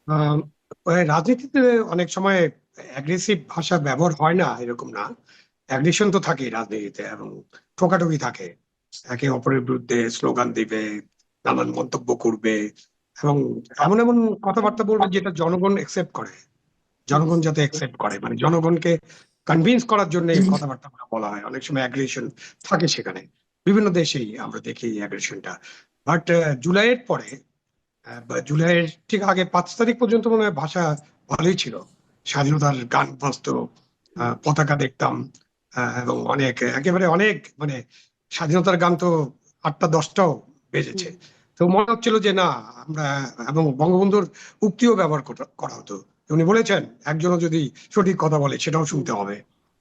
আহ, রাজনীতিতে অনেক সময় অ্যাগ্রেসিভ ভাষা ব্যবহার হয় না এরকম না। অ্যাগ্রেশন তো থাকেই রাজনীতিতে, এবং ঠোকাঠুকি থাকে। একে অপরের বিরুদ্ধে স্লোগান দিবে, নানান মন্তব্য করবে, এবং এমন এমন কথাবার্তা বলবে যেটা জনগণ একসেপ্ট করে। জনগণ যাতে একসেপ্ট করে, মানে জনগণকে কনভিন্স করার জন্য এই কথাবার্তাগুলো বলা হয়। অনেক সময় অ্যাগ্রেশন থাকে সেখানে। বিভিন্ন দেশেই আমরা দেখি এই অ্যাগ্রেশনটা। বাট জুলাইয়ের পরে, বা জুলাইয়ের ঠিক আগে 5 তারিখ পর্যন্ত মনে হয় ভাষা ভালোই ছিল। স্বাধীনতার গান বাজতো, পতাকা দেখতাম, এবং অনেক একেবারে অনেক মানে স্বাধীনতার গান তো 8টা 10টাও বেজেছে। তো মনে হচ্ছিল যে না, আমরা, এবং বঙ্গবন্ধুর উক্তিও ব্যবহার করা হতো। উনি বলেছেন একজনও যদি সঠিক কথা বলে সেটাও শুনতে হবে।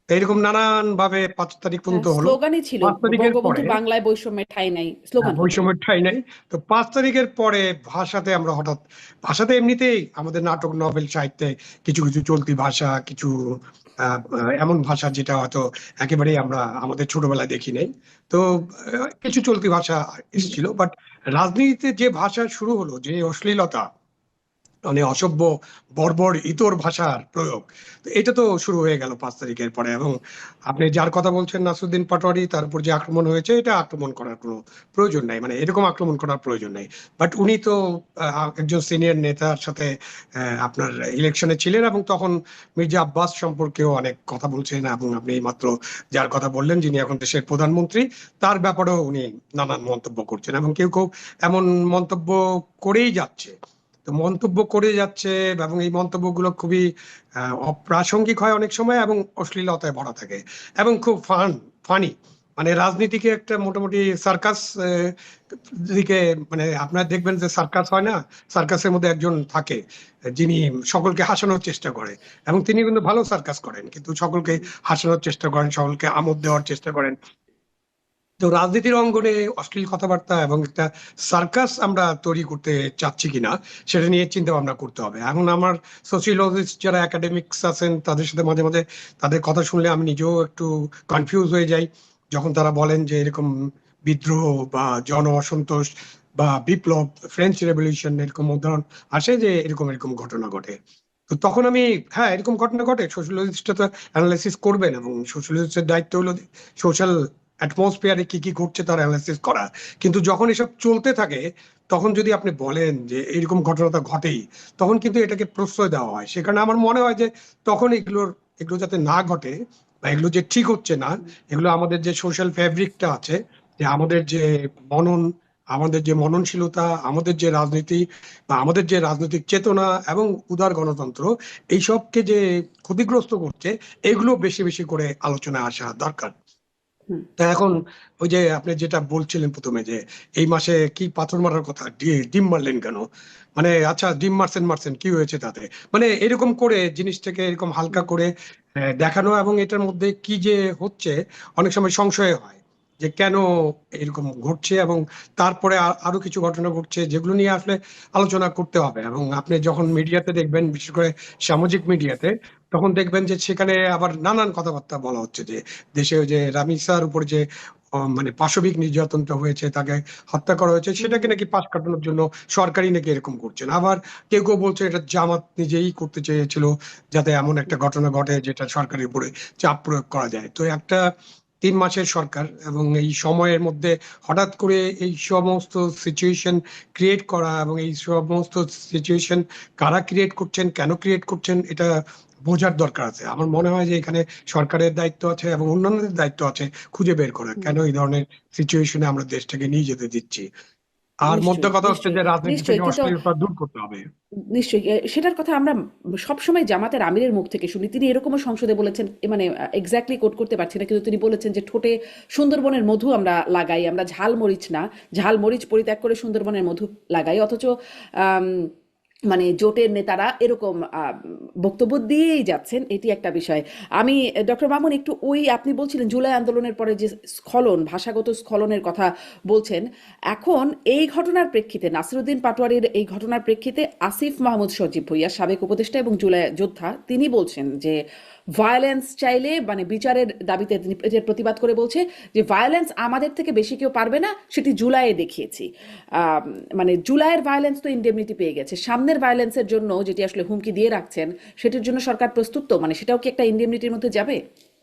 তো এরকম নানান ভাবে 5 তারিখ হ্যাঁ, পর্যন্ত হলো। স্লোগানই ছিল 5 তারিখের পরে, বঙ্গবন্ধুর বাংলায় বৈষম্যের ঠাঁই নাই, হ্যাঁ, স্লোগান হতো। বৈষম্যের ঠাঁই নাই। তো 5 তারিখের পরে ভাষাতে আমরা হঠাৎ, ভাষাতে এমনিতেই আমাদের নাটক নভেল সাহিত্যে কিছু কিছু চলতি ভাষা, কিছু এমন ভাষা যেটা হয়তো একেবারেই আমরা আমাদের ছোটবেলায় দেখি নাই। তো কিছু চলতি ভাষা এসেছিল, বাট রাজনীতিতে যে ভাষা শুরু হলো, যে অশ্লীলতা, মানে অসভ্য, বর্বর, ইতর ভাষার প্রয়োগ, তো এটা তো শুরু হয়ে গেল 5 তারিখের পরে। এবং আপনি যার কথা বলছেন নাসিরুদ্দিন পাটোয়ারি, তার উপর যে আক্রমণ হয়েছে, এটা আক্রমণ করার কোনো প্রয়োজন নাই, মানে এরকম আক্রমণ করার প্রয়োজন নাই। বাট উনি তো একজন সিনিয়র নেতার সাথে আপনার ইলেকশনে ছিলেন, এবং তখন মির্জা আব্বাস সম্পর্কেও অনেক কথা বলছেন। এবং আপনি মাত্র যার কথা বললেন, যিনি এখন দেশের প্রধানমন্ত্রী, তার ব্যাপারেও উনি নানান মন্তব্য করছেন, এবং কেউ কেউ এমন মন্তব্য করেই যাচ্ছে। তো মন্তব্য করে যাচ্ছে, এবং এই মন্তব্যগুলো খুবই অপ্রাসঙ্গিক হয় অনেক সময়, এবং অশ্লীলতায় ভরা থাকে, এবং খুব ফানি। মানে রাজনীতিকে একটা মোটামুটি সার্কাস দিকে, মানে আপনারা দেখবেন যে সার্কাস হয় না, সার্কাসের মধ্যে একজন থাকে যিনি সকলকে হাসানোর চেষ্টা করে, এবং তিনি কিন্তু ভালো সার্কাস করেন, কিন্তু সকলকে হাসানোর চেষ্টা করেন, সকলকে আমোদ দেওয়ার চেষ্টা করেন। তো রাজনীতির অঙ্গনে অশ্লীল কথাবার্তা এবং একটা সার্কাস আমরা তৈরি করতে চাচ্ছি কিনা, সেটা নিয়ে চিন্তা ভাবনা করতে হবে। এখন আমার সোসিওলজিস্ট যারা একাডেমিক্স আছেন, তাদের সাথে মাঝে মাঝে তাদের কথা শুনলে আমি নিজেও একটু কনফিউজ হয়ে যাই, যখন তারা বলেন যে এরকম বিদ্রোহ বা জন অসন্তোষ বা বিপ্লব, ফ্রেঞ্চ রেভলিউশন, এরকম উদাহরণ আসে যে এরকম এরকম ঘটনা ঘটে। তো তখন আমি, হ্যাঁ, এরকম ঘটনা ঘটে, সোশ্যোলজিস্টটা তো অ্যানালাইসিস করবেন, এবং সোশ্যোলজিস্টের দায়িত্ব হলো সোশ্যাল অ্যাটমসফিয়ারে কি কি ঘটছে তার অ্যানালাইসিস করা। কিন্তু যখন এসব চলতে থাকে, তখন যদি আপনি বলেন যে এরকম ঘটনাটা ঘটেই, তখন কিন্তু এটাকে প্রশ্রয় দেওয়া হয়। সে কারণে আমার মনে হয় যে তখন এগুলো যাতে না ঘটে, বা এগুলো যে ঠিক হচ্ছে না, এগুলো আমাদের যে সোশ্যাল ফ্যাব্রিকটা আছে, যে মনন আমাদের যে মননশীলতা, আমাদের যে রাজনীতি, বা আমাদের যে রাজনৈতিক চেতনা এবং উদার গণতন্ত্র, এইসবকে যে ক্ষতিগ্রস্ত করছে, এগুলো বেশি বেশি করে আলোচনায় আসা দরকার। হুম। তা এখন ওই যে আপনি যেটা বলছিলেন প্রথমে, যে এই মাসে কি পাথর মারার কথা, ডিম মারলেন কেন? মানে আচ্ছা, ডিম মারছেন মারছেন, কি হয়েছে তাতে? মানে এরকম করে জিনিসটাকে এরকম হালকা করে দেখানো, এবং এটার মধ্যে কি যে হচ্ছে, অনেক সময় সংশয় হয় যে কেন এরকম ঘটছে। এবং তারপরে আরো কিছু ঘটনা ঘটছে যেগুলো নিয়ে আসলে আলোচনা করতে হবে। এবং আপনি যখন মিডিয়াতে দেখবেন, বিশেষ করে সামাজিক মিডিয়াতে, তখন দেখবেন যে সেখানে আবার নানান কথাবার্তা বলা হচ্ছে যে দেশে ওই যে রামিসার উপর যে মানে পাশবিক নির্যাতনটা হয়েছে, তাকে হত্যা করা হয়েছে, হুম। সেটাকে হুম। নাকি পাশ কাটানোর জন্য সরকারই নাকি এরকম করছেন। আবার কেউ কেউ বলছে এটা জামাত নিজেই করতে চেয়েছিল, যাতে এমন একটা ঘটনা ঘটে যেটা সরকারের উপরে চাপ প্রয়োগ করা যায়। তো একটা 3 মাসের সরকার, এবং এই সময়ের মধ্যে হঠাৎ করে এই সমস্ত সিচুয়েশন ক্রিয়েট করা, এবং এই সমস্ত সিচুয়েশন কারা ক্রিয়েট করছেন, কেন ক্রিয়েট করছেন, এটা বোঝার দরকার আছে। আমার মনে হয় যে এখানে সরকারের দায়িত্ব আছে এবং অন্যান্যদের দায়িত্ব আছে খুঁজে বের করা, হুম। কেন এই ধরনের সিচুয়েশনে আমরা দেশটাকে নিয়ে যেতে দিচ্ছি। আর মধ্যে নিশ্চয়ই, কথা হচ্ছে নিশ্চয়ই, যে রাজনীতি থেকে নিশ্চয়ই, কিন্তু অশ্লীলতা দূর করতে হবে। নিশ্চয়ই সেটার কথা আমরা সবসময় জামাতের আমিরের মুখ থেকে শুনি। তিনি এরকমও সংসদে বলেছেন, মানে এক্স্যাক্টলি কোট করতে পারছি না, কিন্তু তিনি বলেছেন যে ঠোঁটে সুন্দরবনের মধু আমরা লাগাই, আমরা ঝাল মরিচ না, ঝাল মরিচ পরিত্যাগ করে সুন্দরবনের মধু লাগাই। অথচ আম, মানে জোটের নেতারা এরকম বক্তব্য দিয়েই যাচ্ছেন, এটি একটা বিষয়। আমি ডক্টর মামুন, একটু ওই আপনি বলছিলেন জুলাই আন্দোলনের পরে যে স্খলন, ভাষাগত স্খলনের কথা বলছেন, এখন এই ঘটনার প্রেক্ষিতে, নাসিরুদ্দিন পাটোয়ারির এই ঘটনার প্রেক্ষিতে আসিফ মাহমুদ সজীব ভুঁইয়া, সাবেক উপদেষ্টা এবং জুলাই যোদ্ধা, তিনি বলছেন যে ভায়োলেন্স চাইলে মানে বিচারের দাবিতে তিনি এটার প্রতিবাদ করে বলছে যে ভায়োলেন্স আমাদের থেকে বেশি কেউ পারবে না, সেটি জুলাইয়ে দেখিয়েছি। মানে জুলাইয়ের ভায়োলেন্স তো ইনডেমনিটি পেয়ে গেছে, সামনের ভায়োলেন্সের জন্য যেটি আসলে হুমকি দিয়ে রাখছেন সেটির জন্য সরকার প্রস্তুত তো, মানে সেটাও কি একটা ইনডেমনিটির মধ্যে যাবে?